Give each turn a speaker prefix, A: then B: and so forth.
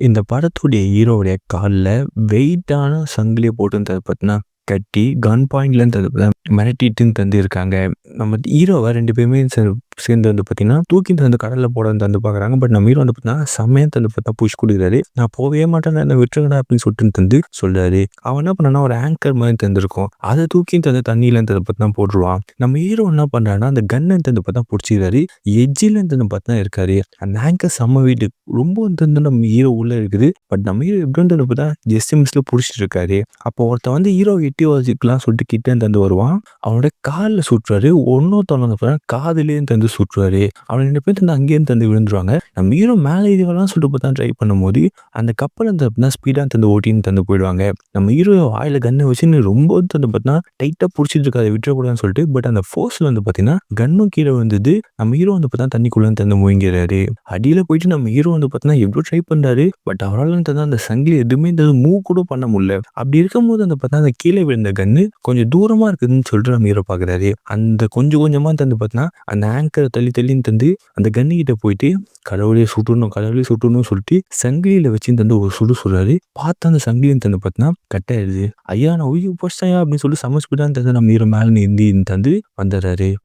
A: இந்த படத்துடைய ஹீரோவுடைய கால்ல வெயிட்டான சங்கிலிய போட்டிருந்தது பார்த்தீங்கன்னா, கட்டி கன் பாயிண்ட்லன்னு மிரட்டிட்டுன்னு இருக்காங்க. நம்ம ஹீரோவ 2 பேருமே சேர்ந்து பார்த்தீங்கன்னா, தூக்கிட்டு கடல்ல போட பார்க்குறாங்க. பட் நம்ம ஹீரோ பார்த்தீங்கன்னா, செம்மையா பார்த்தா புஷ் குடுக்குறாரு. "நான் போவே மாட்டேன்டா, என்ன விட்டுருங்கடா" அப்படின்னு சொல்லிட்டு சொல்றாரு. அவன் என்ன பண்ணான்னா, ஒரு ஆங்கர் மாரி இருக்கும். அத தூக்கி தண்ணீல பார்த்தீங்கன்னா போட்டுருவான். நம்ம ஹீரோ என்ன பண்றாருன்னா, அந்த கன்ன பார்த்தா புடிச்சிக்கிறாரு. எட்ஜ்ல பார்த்தா இருக்காரு. அந்த ஆங்கர் செம்ம வெயிட். ரொம்ப நம்ம ஹீரோ உள்ள இருக்குது. பட் நம்ம ஹீரோ எப்படின்னு பார்த்தா ஜஸ்ட் மிஸ்ல புடிச்சிட்டு இருக்காரு. அப்போ ஒருத்தன் ஹீரோவ எட்டி உதைச்சுக்கலாம் சொல்லிட்டு கிட்ட வருவான். அவனோட கால்ல சுட்டுறாரு. இன்னொருத்தவன் காதுலயே சுட்டுறாரு. அவன் 2 பேரும் அங்கேயே விழுந்துருவாங்க. நம்ம ஹீரோ மேல ஏறி வரலாம்னு சொல்லிட்டு பார்த்தா ட்ரை பண்ணும்போது, அந்த கப்பல் ஸ்பீடா ஓட்டின்னு போயிடுவாங்க. நம்ம ஹீரோ வாயில கன்ன வச்சுன்னு ரொம்ப பார்த்தா டைட்டா புடிச்சிட்டு இருக்காரு. விட்டுறக்கூடாதுன்னு சொல்லிட்டு. பட் அந்த ஃபோர்ஸ்ல பார்த்தீங்கன்னா, கன்னும் கீழ விழுந்தது. நம்ம ஹீரோ பார்த்தா தண்ணிக்குள்ள முழுங்கிறாரு. அடியில போயிட்டு நம்ம ஹீரோ பார்த்தீங்கன்னா எவ்வளோ ட்ரை பண்றாரு. பட் அவரால அந்த சங்கிலி எதுவுமே மூவ் கூட பண்ண முடியல. அப்படி இருக்கும்போது பார்த்தா அந்த கீழே விழுந்த கன்னு கொஞ்சம் தூரமா இருக்குதுன்னு சொல்லிட்டு நம்ம ஹீரோ பார்க்குறாரு. அந்த கொஞ்சம் கொஞ்சமா பார்த்தீங்கன்னா, அந்த ஆங்கர தள்ளி தள்ளின்னு அந்த கன்னு கிட்ட போயிட்டு கடவுளே சுட்டுடணும், கடவுளே சுட்டுடணும்னு சொல்லிட்டு சங்கிலியில வச்சு ஒரு சுடுறாரு. பார்த்தா அந்த சங்கிலி பார்த்தீங்கன்னா கட் ஆயிடுது. ஐயா நான் உயிர் போச்சிட்டேன்யா அப்படின்னு சொல்லி செம ஸ்பீடா நம்ம ஹீரோ மேல நீந்தி வந்துடுறாரு.